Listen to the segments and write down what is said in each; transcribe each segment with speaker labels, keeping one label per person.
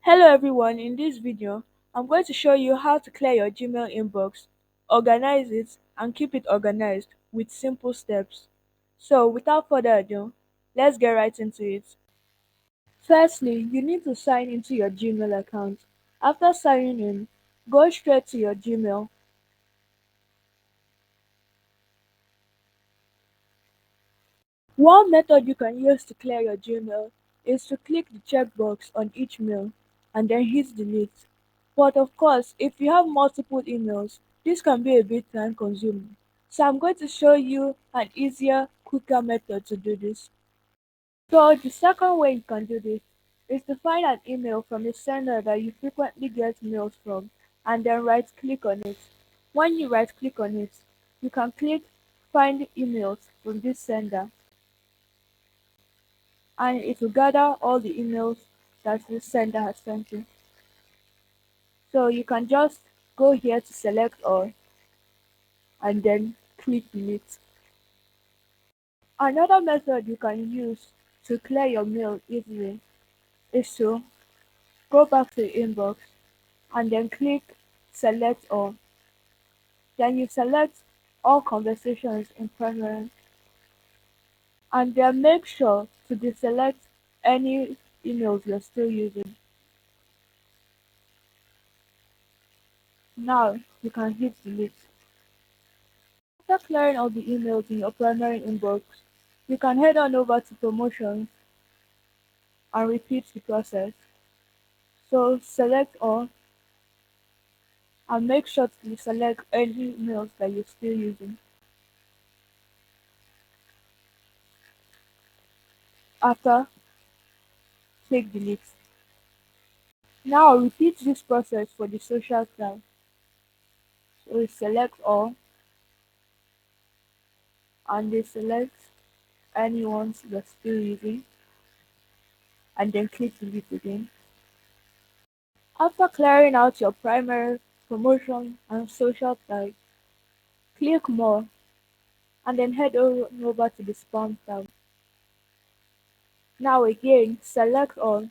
Speaker 1: Hello everyone, in this video, I'm going to show you how to clear your Gmail inbox, organize it, and keep it organized with simple steps. So without further ado, let's get right into it. Firstly, you need to sign into your Gmail account. After signing in, go straight to your Gmail. One method you can use to clear your Gmail is to click the checkbox on each mail and then hit delete. But of course, if you have multiple emails, this can be a bit time consuming. So I'm going to show you an easier, quicker method to do this. So the second way you can do this is to find an email from a sender that you frequently get mails from and then right click on it. When you right click on it, you can click find emails from this sender and it will gather all the emails that the sender has sent you. So you can just go here to select all and then click delete. Another method you can use to clear your mail easily is to go back to the inbox and then click select all. Then you select all conversations in primary and then make sure to deselect any emails you're still using. Now you can hit delete. After clearing all the emails in your primary inbox, you can head on over to promotions and repeat the process. So select all and make sure to select any emails that you're still using. After, click delete. Now repeat this process for the social tab. So we select all and then select any ones you're still using and then click delete again. After clearing out your primary, promotion and social tab, click more and then head over to the spam tab. Now again, select all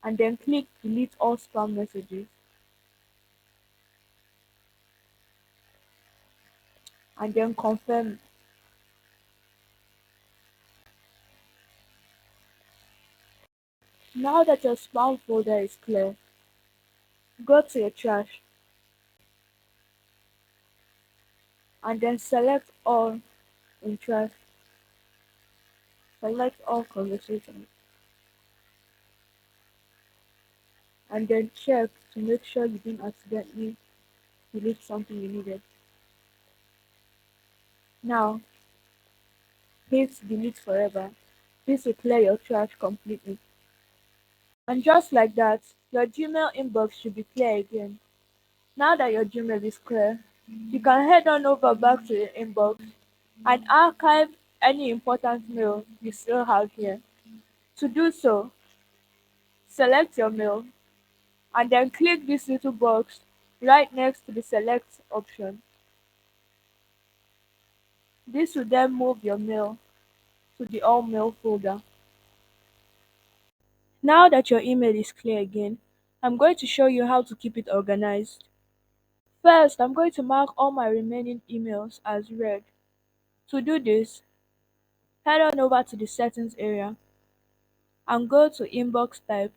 Speaker 1: and then click delete all spam messages and then confirm. Now that your spam folder is clear, go to your trash and then select all in trash. Select all conversations and then check to make sure you didn't accidentally delete something you needed. Now hit delete forever. This will clear your trash completely. And just like that, your Gmail inbox should be clear again. Now that your Gmail is clear, you can head on over back to your inbox and archive any important mail you still have here. To do so, select your mail and then click this little box right next to the select option. This will then move your mail to the all mail folder. Now that your email is clear again, I'm going to show you how to keep it organized. First, I'm going to mark all my remaining emails as read. To do this, head on over to the settings area and go to inbox type.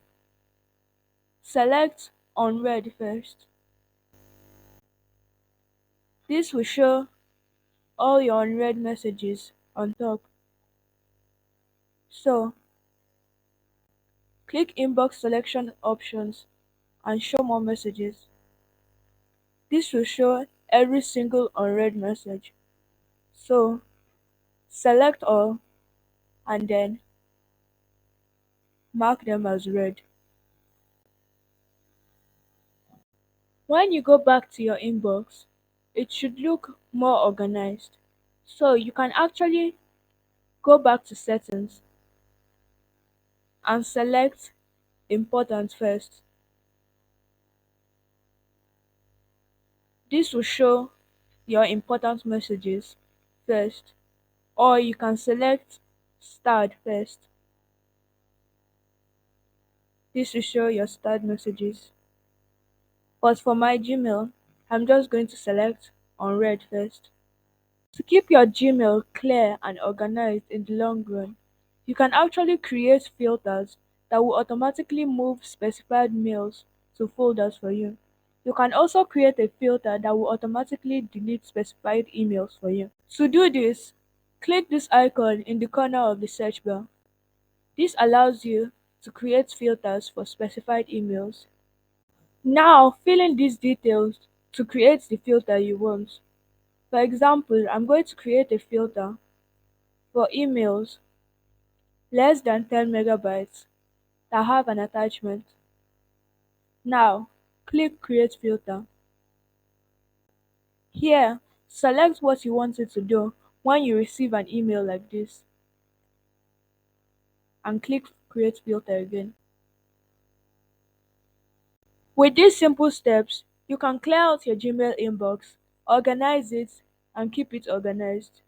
Speaker 1: Select unread first. This will show all your unread messages on top. So, click inbox selection options and show more messages. This will show every single unread message. So, select all and then mark them as read. When you go back to your inbox, it should look more organized. So you can actually go back to settings and select important first. This will show your important messages first, or you can select starred first. This will show your stored messages. But for my Gmail, I'm just going to select unread first. To keep your Gmail clear and organized in the long run, you can actually create filters that will automatically move specified mails to folders for you. You can also create a filter that will automatically delete specified emails for you. To do this, click this icon in the corner of the search bar. This allows you to create filters for specified emails. Now fill in these details to create the filter you want. For example, I'm going to create a filter for emails less than 10 megabytes that have an attachment. Now, click Create Filter. Here, select what you want it to do when you receive an email like this and click Create Filter again. With these simple steps, you can clear out your Gmail inbox, organize it, and keep it organized.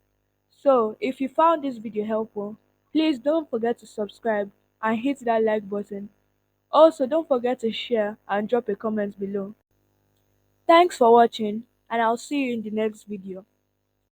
Speaker 1: So, if you found this video helpful, please don't forget to subscribe and hit that like button. Also, don't forget to share and drop a comment below. Thanks for watching, and I'll see you in the next video.